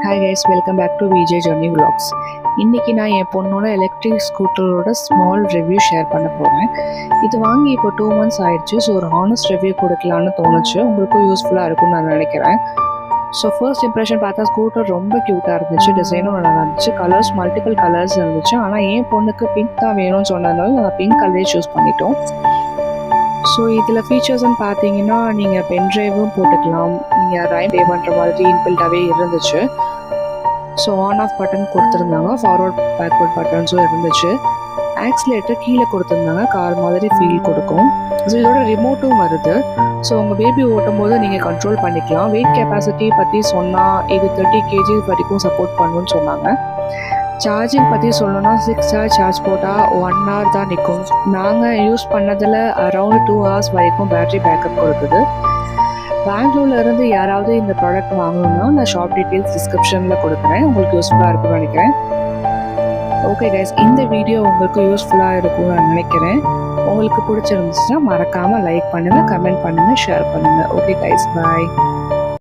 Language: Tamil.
Hi guys, welcome back to VJ journey vlogs. இன்றைக்கி நான் என் பொண்ணோட எலக்ட்ரிக் ஸ்கூட்டரோட ஸ்மால் ரிவ்யூ ஷேர் பண்ண போகிறேன். இது வாங்கி இப்போ 2 months ஆயிடுச்சு. ஸோ ஒரு ஹானஸ்ட் ரிவ்யூ கொடுக்கலான்னு தோணுச்சு. உங்களுக்கும் யூஸ்ஃபுல்லாக இருக்கும்னு நான் நினைக்கிறேன். ஸோ ஃபர்ஸ்ட் இம்ப்ரெஷன் பார்த்தா ஸ்கூட்டர் ரொம்ப க்யூட்டாக இருந்துச்சு. டிசைனும் நல்லா இருந்துச்சு. கலர்ஸ் மல்டிபிள் கலர்ஸ் இருந்துச்சு. ஆனால் என் பொண்ணுக்கு பிங்க் தான் வேணும்னு சொன்னதுனால நாங்கள் பிங்க் கலரே சூஸ் பண்ணிட்டோம். ஸோ இதில் ஃபீச்சர்ஸ்ன்னு பார்த்தீங்கன்னா நீங்கள் பென்ட்ரைவும் போட்டுக்கலாம். நீங்கள் ரைம் பே பண்ணுற மாதிரி இன்பில்டாகவே இருந்துச்சு. ஸோ ஆன் ஆஃப் பட்டன் கொடுத்துருந்தாங்க. ஃபார்வர்ட் பேக்வர்ட் பட்டன்ஸும் இருந்துச்சு. ஆக்சிலேட்டர் கீழே கொடுத்துருந்தாங்க. கார் மாதிரி ஃபீல் கொடுக்கும். ஸோ இதோட ரிமோட்டும் வருது. ஸோ உங்கள் பேபி ஓட்டும் போது நீங்கள் கண்ட்ரோல் பண்ணிக்கலாம். வெயிட் கெப்பாசிட்டி பற்றி சொன்னால் இது 30 kg வரைக்கும் சப்போர்ட் பண்ணுன்னு சொன்னாங்க. சார்ஜிங் பற்றி சொல்லணும்னா 6 hour சார்ஜ் போட்டால் 1 hour தான் நிற்கும். நாங்கள் யூஸ் பண்ணதில் அரௌண்ட் 2 hours வரைக்கும் பேட்ரி பேக்கப் கொடுக்குது. பெங்களூர்லேருந்து யாராவது இந்த ப்ராடக்ட் வாங்கணும்னா நான் ஷாப் டீட்டெயில்ஸ் டிஸ்கிரிப்ஷனில் கொடுக்குறேன். உங்களுக்கு யூஸ்ஃபுல்லாக இருக்கும்னு நினைக்கிறேன். ஓகே கைஸ், இந்த வீடியோ உங்களுக்கு யூஸ்ஃபுல்லாக இருக்கும்னு நான் நினைக்கிறேன். உங்களுக்கு பிடிச்சிருந்துச்சுன்னா மறக்காமல் லைக் பண்ணுங்கள், கமெண்ட் பண்ணுங்கள், ஷேர் பண்ணுங்கள். ஓகே கைஸ், பாய்.